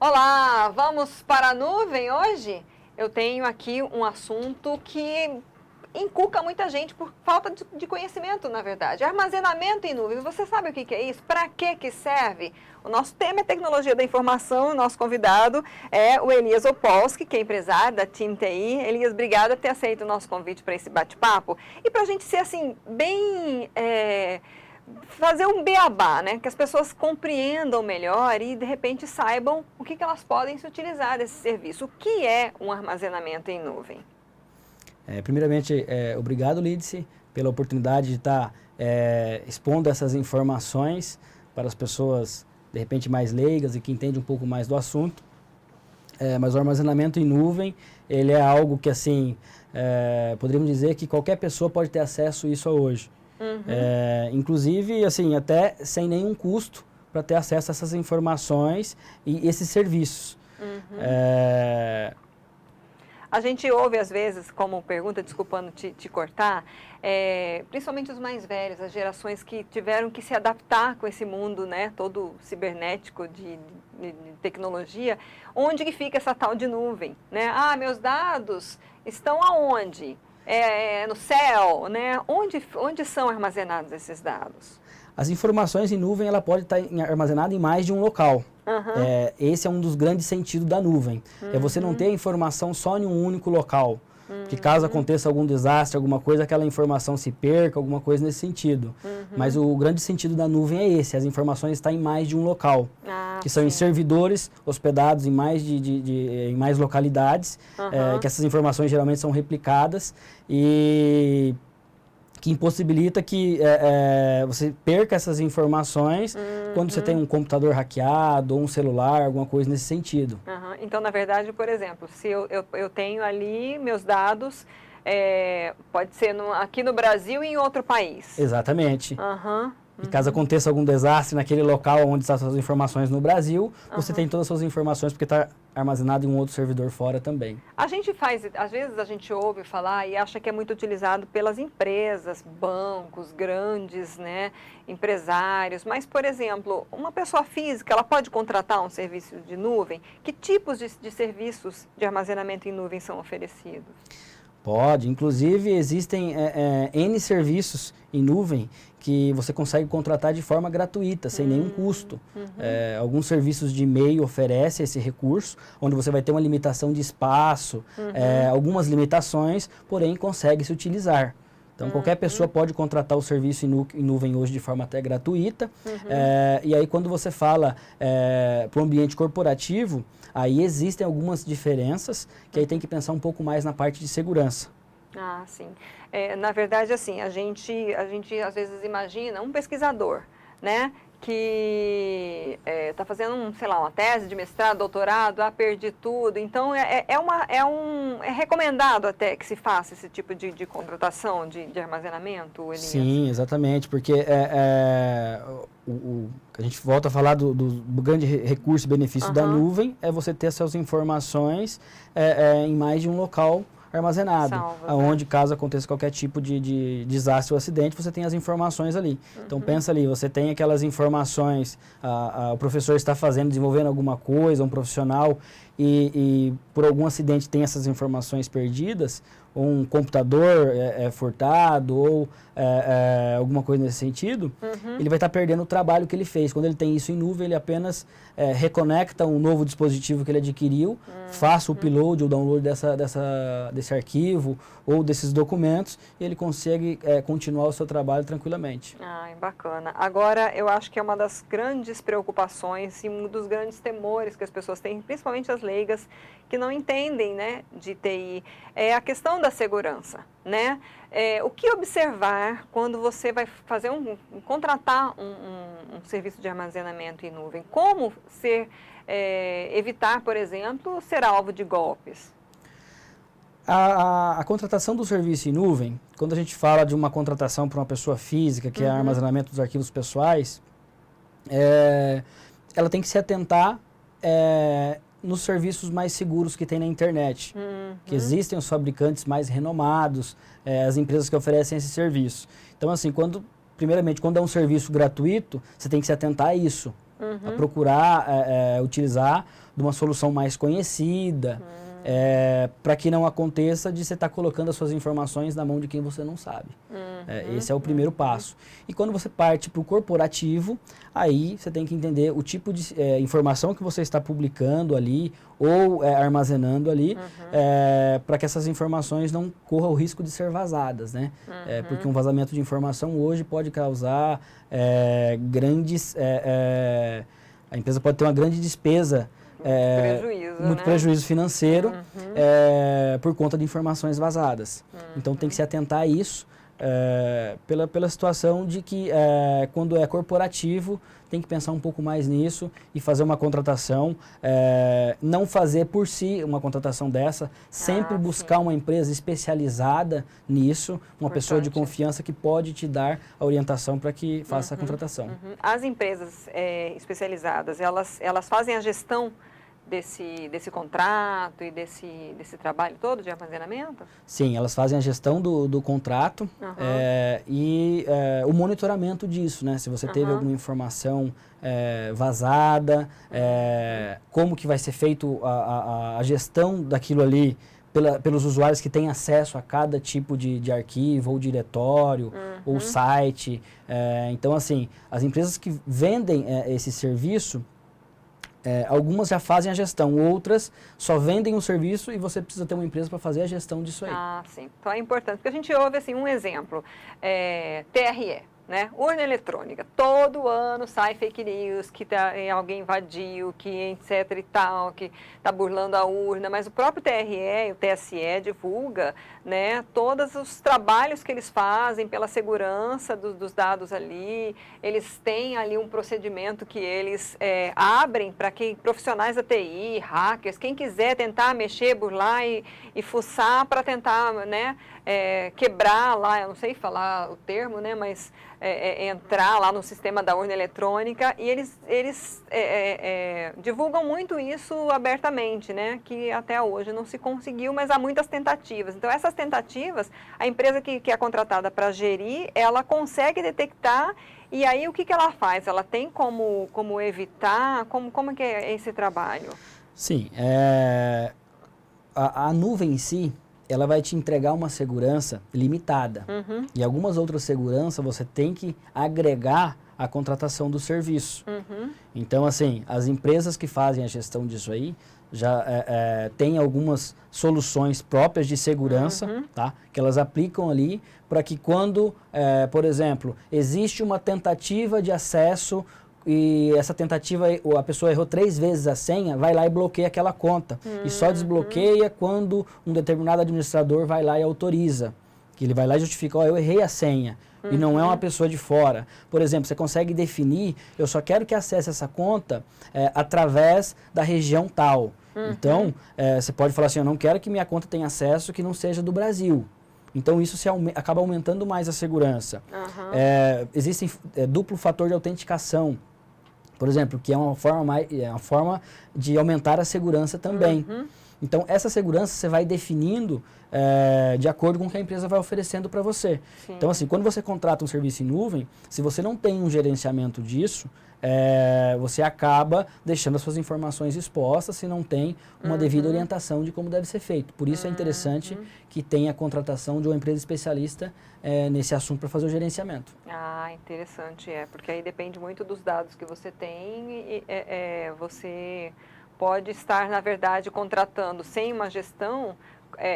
Olá, vamos para a nuvem hoje? Eu tenho aqui um assunto que encuca muita gente por falta de conhecimento, na verdade. Armazenamento em nuvem, você sabe o que é isso? Para que serve? O nosso tema é tecnologia da informação, o nosso convidado é o Elias Opolsky, que é empresário da Team TI. Elias, obrigada por ter aceito o nosso convite para esse bate-papo. E para a gente ser assim, bem... fazer um beabá, né? Que as pessoas compreendam melhor e, de repente, saibam o que elas podem se utilizar desse serviço. O que é um armazenamento em nuvem? Primeiramente, obrigado, Lídice, pela oportunidade de estar expondo essas informações para as pessoas, de repente, mais leigas e que entendem um pouco mais do assunto. Mas o armazenamento em nuvem, ele é algo que, assim, poderíamos dizer que qualquer pessoa pode ter acesso a isso hoje. Inclusive, assim, até sem nenhum custo para ter acesso a essas informações e esses serviços. A gente ouve às vezes, como pergunta, desculpando te cortar, principalmente os mais velhos, as gerações que tiveram que se adaptar com esse mundo, né, todo cibernético de tecnologia, onde que fica essa tal de nuvem, né? Ah, meus dados estão aonde? No céu, né? Onde são armazenados esses dados? As informações em nuvem, ela pode estar armazenada em mais de um local. Esse é um dos grandes sentidos da nuvem. É você não ter a informação só em um único local. Que caso aconteça algum desastre, alguma coisa, aquela informação se perca, alguma coisa nesse sentido. Mas o grande sentido da nuvem é esse, as informações estão em mais de um local. Que são em servidores hospedados em mais localidades, que essas informações geralmente são replicadas e que impossibilita que você perca essas informações quando você tem um computador hackeado ou um celular, alguma coisa nesse sentido. Então, na verdade, por exemplo, se eu tenho ali meus dados, pode ser aqui no Brasil e em outro país. Exatamente. E caso aconteça algum desastre naquele local onde estão as suas informações no Brasil, você tem todas as suas informações porque está armazenado em um outro servidor fora também. Às vezes a gente ouve falar e acha que é muito utilizado pelas empresas, bancos, grandes, né, empresários, mas, por exemplo, uma pessoa física, ela pode contratar um serviço de nuvem? Que tipos de serviços de armazenamento em nuvem são oferecidos? Pode, inclusive existem N serviços em nuvem que você consegue contratar de forma gratuita, sem nenhum custo. Alguns serviços de e-mail oferecem esse recurso, onde você vai ter uma limitação de espaço, algumas limitações, porém consegue se utilizar. Então, qualquer pessoa pode contratar o serviço em nuvem hoje de forma até gratuita. E aí, quando você fala para o ambiente corporativo, aí existem algumas diferenças, que aí tem que pensar um pouco mais na parte de segurança. Ah, sim. Na verdade, assim, a gente às vezes imagina um pesquisador, né, que está fazendo, sei lá, uma tese de mestrado, doutorado, perdi tudo. Então, é recomendado até que se faça esse tipo de contratação de armazenamento, Elias? Sim, exatamente, porque a gente volta a falar do grande recurso e benefício da nuvem, é você ter suas informações em mais de um local armazenado, onde caso aconteça qualquer tipo de desastre ou acidente, você tem as informações ali. Então pensa ali, você tem aquelas informações, o professor está desenvolvendo alguma coisa, um profissional, e por algum acidente tem essas informações perdidas, ou um computador furtado, ou alguma coisa nesse sentido, ele vai estar perdendo o trabalho que ele fez. Quando ele tem isso em nuvem, ele apenas reconecta um novo dispositivo que ele adquiriu, faça o upload ou download desse arquivo ou desses documentos, e ele consegue continuar o seu trabalho tranquilamente. Bacana. Agora, eu acho que é uma das grandes preocupações e um dos grandes temores que as pessoas têm, principalmente as leigas, que não entendem, né, de TI, é a questão da segurança, né? O que observar quando você vai fazer contratar um serviço de armazenamento em nuvem? Como evitar, por exemplo, ser alvo de golpes? A contratação do serviço em nuvem, quando a gente fala de uma contratação para uma pessoa física, que é armazenamento dos arquivos pessoais, ela tem que se atentar nos serviços mais seguros que tem na internet. Que existem os fabricantes mais renomados, as empresas que oferecem esse serviço. Então, assim, primeiramente, quando é um serviço gratuito, você tem que se atentar a isso. a procurar utilizar de uma solução mais conhecida, para que não aconteça de você estar colocando as suas informações na mão de quem você não sabe. Esse é o primeiro passo. E quando você parte para o corporativo, aí você tem que entender o tipo de informação que você está publicando ali ou armazenando ali, para que essas informações não corram o risco de ser vazadas, né? Porque um vazamento de informação hoje pode causar grandes... a empresa pode ter uma grande despesa, muito prejuízo financeiro por conta de informações vazadas. Então tem que se atentar a isso, pela situação de que quando é corporativo tem que pensar um pouco mais nisso e fazer uma contratação, não fazer por si uma contratação dessa, sempre buscar uma empresa especializada nisso, uma pessoa de confiança que pode te dar a orientação para que faça a contratação. As empresas especializadas, elas fazem a gestão desse contrato e desse trabalho todo de armazenamento? Sim, elas fazem a gestão do contrato e o monitoramento disso, né? Se você teve alguma informação vazada, como que vai ser feito a gestão daquilo ali pelos usuários que têm acesso a cada tipo de arquivo, ou diretório, ou site. Então, assim, as empresas que vendem esse serviço, algumas já fazem a gestão, outras só vendem o serviço e você precisa ter uma empresa para fazer a gestão disso aí. Ah, sim. Então é importante, porque a gente ouve assim, um exemplo, TRE, né? Urna eletrônica. Todo ano sai fake news que alguém invadiu, que etc e tal, que está burlando a urna, mas o próprio TRE, o TSE divulga, né, todos os trabalhos que eles fazem pela segurança dos dados ali. Eles têm ali um procedimento que eles abrem para que profissionais da TI, hackers, quem quiser tentar mexer, burlar e fuçar para tentar, né, quebrar lá, eu não sei falar o termo, né, mas entrar lá no sistema da urna eletrônica, e eles divulgam muito isso abertamente, né, que até hoje não se conseguiu, mas há muitas tentativas. Então, essas tentativas, a empresa que é contratada para gerir, ela consegue detectar, e aí o que ela faz? Ela tem como evitar? Como que é esse trabalho? Sim, a nuvem em si, ela vai te entregar uma segurança limitada. E algumas outras seguranças você tem que agregar à contratação do serviço. Então, assim, as empresas que fazem a gestão disso aí já têm algumas soluções próprias de segurança, tá? Que elas aplicam ali para que quando, por exemplo, existe uma tentativa de acesso e essa tentativa, a pessoa errou 3 vezes a senha, vai lá e bloqueia aquela conta. E só desbloqueia quando um determinado administrador vai lá e autoriza. Que ele vai lá e justifica, eu errei a senha. E não é uma pessoa de fora. Por exemplo, você consegue definir, eu só quero que acesse essa conta através da região tal. Então, você pode falar assim, eu não quero que minha conta tenha acesso que não seja do Brasil. Então, isso acaba aumentando mais a segurança. Existe duplo fator de autenticação, por exemplo, que é uma forma de aumentar a segurança também. Então, essa segurança você vai definindo de acordo com o que a empresa vai oferecendo para você. Sim. Então, assim, quando você contrata um serviço em nuvem, se você não tem um gerenciamento disso, você acaba deixando as suas informações expostas se não tem uma devida orientação de como deve ser feito. Por isso é interessante que tenha a contratação de uma empresa especialista nesse assunto para fazer o gerenciamento. Ah, interessante, porque aí depende muito dos dados que você tem e você pode estar, na verdade, contratando sem uma gestão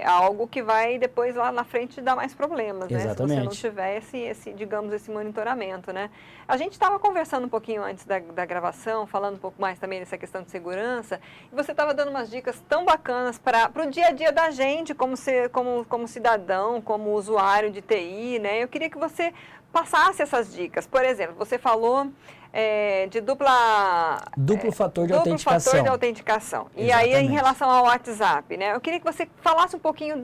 algo que vai depois lá na frente dar mais problemas, né? Exatamente. Se você não tiver esse monitoramento, né? A gente estava conversando um pouquinho antes da gravação, falando um pouco mais também dessa questão de segurança, e você estava dando umas dicas tão bacanas para o dia a dia da gente, como cidadão, como usuário de TI, né? Eu queria que você passasse essas dicas. Por exemplo, você falou de duplo fator de autenticação. E aí, em relação ao WhatsApp, né? Eu queria que você falasse um pouquinho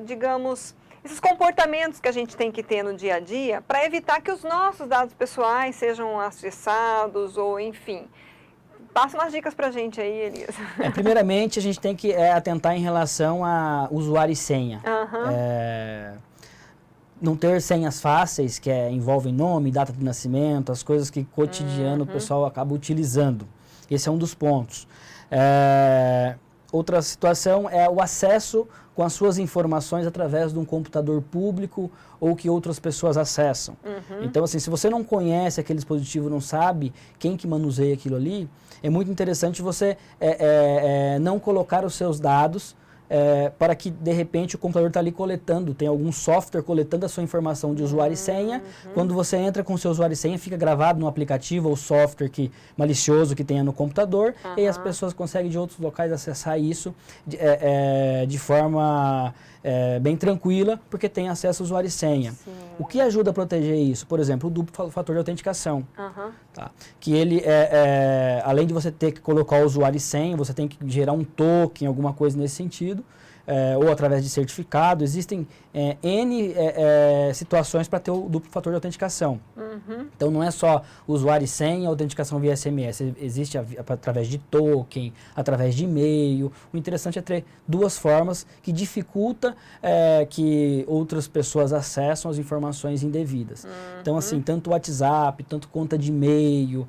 digamos, esses comportamentos que a gente tem que ter no dia a dia para evitar que os nossos dados pessoais sejam acessados ou, enfim. Passa umas dicas para a gente aí, Elias. Primeiramente, a gente tem que atentar em relação a usuário e senha. não ter senhas fáceis, que envolvem nome, data de nascimento, as coisas que cotidiano o pessoal acaba utilizando. Esse é um dos pontos. Outra situação é o acesso com as suas informações através de um computador público ou que outras pessoas acessam. Então, assim, se você não conhece aquele dispositivo, não sabe quem que manuseia aquilo ali, é muito interessante você não colocar os seus dados para que, de repente, o computador está ali coletando, tem algum software coletando a sua informação de usuário e senha. Quando você entra com o seu usuário e senha, fica gravado no aplicativo ou software malicioso que tenha no computador, e aí as pessoas conseguem de outros locais acessar isso de forma bem tranquila, porque tem acesso ao usuário e senha. Sim. O que ajuda a proteger isso? Por exemplo, o duplo fator de autenticação. Tá? Que ele, além de você ter que colocar o usuário e senha, você tem que gerar um token, alguma coisa nesse sentido, ou através de certificado. Existem N situações para ter o duplo fator de autenticação. Então, não é só usuário e senha, autenticação via SMS. Existe através de token, através de e-mail. O interessante é ter duas formas que dificulta que outras pessoas acessem as informações indevidas. Então, assim, tanto o WhatsApp, tanto conta de e-mail,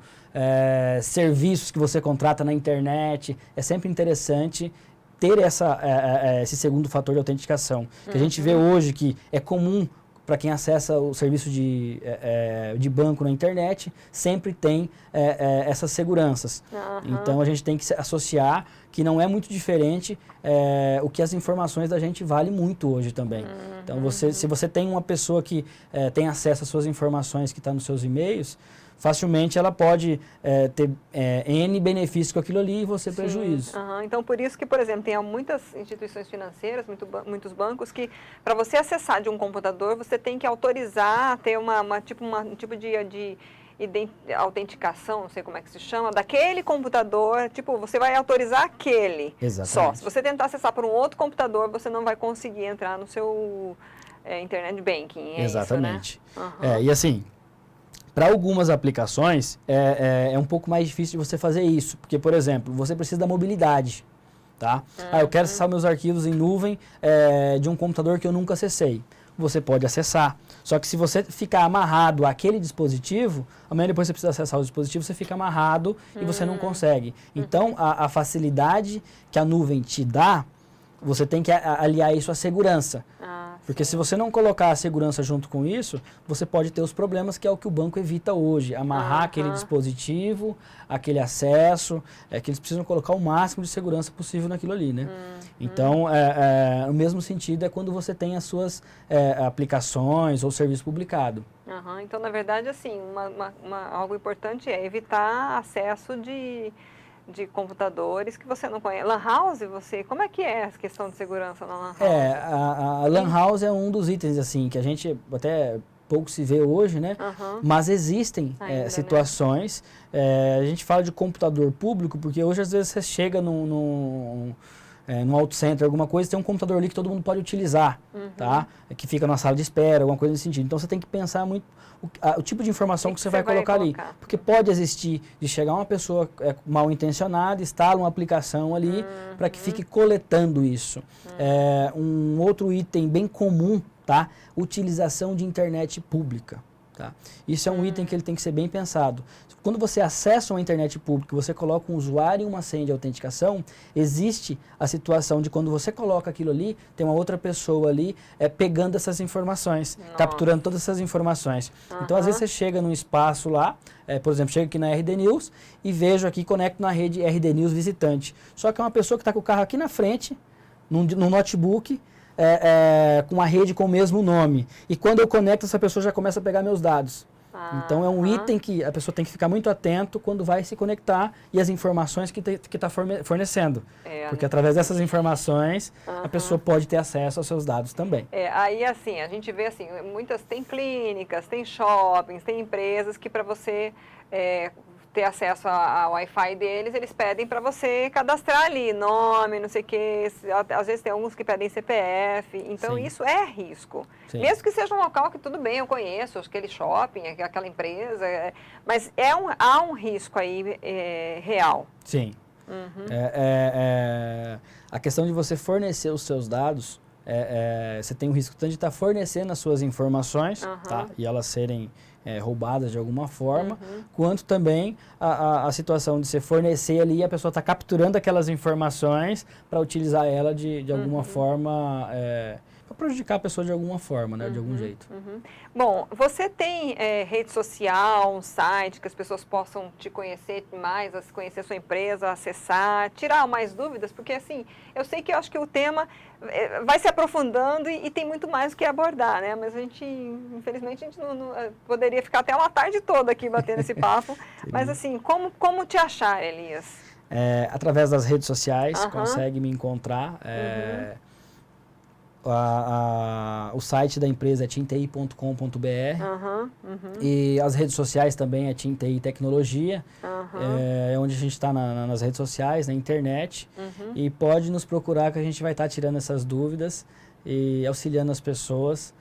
serviços que você contrata na internet, é sempre interessante ter esse segundo fator de autenticação. Que a gente vê hoje que é comum para quem acessa o serviço de banco na internet, sempre tem essas seguranças. Então, a gente tem que se associar que não é muito diferente o que as informações da gente valem muito hoje também. Então, se você tem uma pessoa que tem acesso às suas informações que está nos seus e-mails, facilmente ela pode ter N benefícios com aquilo ali e você prejuízo. Então, por isso que, por exemplo, tem muitas instituições financeiras, muitos bancos, que para você acessar de um computador, você tem que autorizar, ter um tipo de autenticação, não sei como é que se chama, daquele computador, tipo, você vai autorizar aquele. Exatamente. Só. Se você tentar acessar por um outro computador, você não vai conseguir entrar no seu internet banking. Exatamente. Isso, né? E assim, para algumas aplicações, é um pouco mais difícil de você fazer isso. Porque, por exemplo, você precisa da mobilidade. Tá? Eu quero acessar meus arquivos em nuvem de um computador que eu nunca acessei. Você pode acessar. Só que se você ficar amarrado àquele dispositivo, amanhã depois você precisa acessar o dispositivo, você fica amarrado e você não consegue. Então, a facilidade que a nuvem te dá, você tem que aliar isso à segurança. Porque se você não colocar a segurança junto com isso, você pode ter os problemas que é o que o banco evita hoje. Amarrar aquele dispositivo, aquele acesso, que eles precisam colocar o máximo de segurança possível naquilo ali, né? Então, no mesmo sentido é quando você tem as suas aplicações ou serviço publicado. Então, na verdade, assim, algo importante é evitar acesso de computadores que você não conhece. Lan House, como é que é a questão de segurança na Lan House? A Lan House é um dos itens, assim, que a gente até pouco se vê hoje, né? Mas existem situações, a gente fala de computador público, porque hoje às vezes você chega num auto center, alguma coisa, tem um computador ali que todo mundo pode utilizar, tá? Que fica na sala de espera, alguma coisa nesse sentido. Então, você tem que pensar muito o tipo de informação que você vai colocar ali. Porque pode existir de chegar uma pessoa mal intencionada, instala uma aplicação ali para que fique coletando isso. Um outro item bem comum, tá? Utilização de internet pública. Tá? Isso é um item que ele tem que ser bem pensado. Quando você acessa uma internet pública, você coloca um usuário e uma senha de autenticação, existe a situação de quando você coloca aquilo ali, tem uma outra pessoa ali pegando essas informações, capturando todas essas informações. Então, às vezes você chega num espaço lá, por exemplo, chega aqui na RD News e vejo aqui, conecto na rede RD News visitante. Só que é uma pessoa que está com o carro aqui na frente, num notebook, com uma rede com o mesmo nome. E quando eu conecto, essa pessoa já começa a pegar meus dados. Então, é um item que a pessoa tem que ficar muito atento quando vai se conectar e as informações que está fornecendo. Porque através dessas informações, a pessoa pode ter acesso aos seus dados também. Aí, assim, a gente vê, assim, tem clínicas, tem shoppings, tem empresas que para você ter acesso ao Wi-Fi deles, eles pedem para você cadastrar ali, nome, não sei o quê, às vezes tem alguns que pedem CPF, então isso é risco. Sim. Mesmo que seja um local que tudo bem, eu conheço, aquele shopping, aquela empresa, mas há um risco aí real. Sim. A questão de você fornecer os seus dados você tem o risco tanto de estar fornecendo as suas informações, tá? E elas serem roubadas de alguma forma, quanto também a situação de você fornecer ali e a pessoa está capturando aquelas informações para utilizar ela de alguma forma, para prejudicar a pessoa de alguma forma, né? De algum jeito. Bom, você tem rede social, um site que as pessoas possam te conhecer mais, conhecer a sua empresa, acessar, tirar mais dúvidas? Porque assim, eu sei que eu acho que o tema vai se aprofundando e tem muito mais o que abordar, né? Mas a gente, infelizmente, a gente não poderia ficar até uma tarde toda aqui batendo esse papo. Mas assim, como te achar, Elias? Através das redes sociais, consegue me encontrar. O site da empresa é teamti.com.br e as redes sociais também é TeamTI Tecnologia, onde a gente está nas redes sociais, na internet, e pode nos procurar que a gente vai estar tirando essas dúvidas e auxiliando as pessoas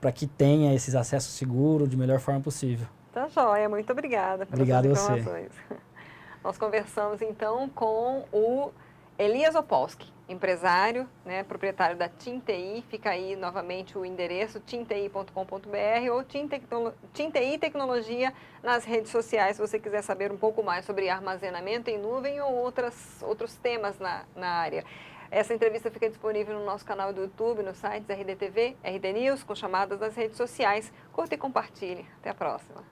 para que tenha esses acessos seguros de melhor forma possível. Tá joia, muito obrigada pelas informações. Nós conversamos então com o Elias Opolsky, empresário, né, proprietário da TeamTI. Fica aí novamente o endereço teamti.com.br ou TeamTI Tecnologia nas redes sociais, se você quiser saber um pouco mais sobre armazenamento em nuvem ou outros temas na área. Essa entrevista fica disponível no nosso canal do YouTube, nos sites RDTV, RD News, com chamadas das redes sociais. Curta e compartilhe. Até a próxima.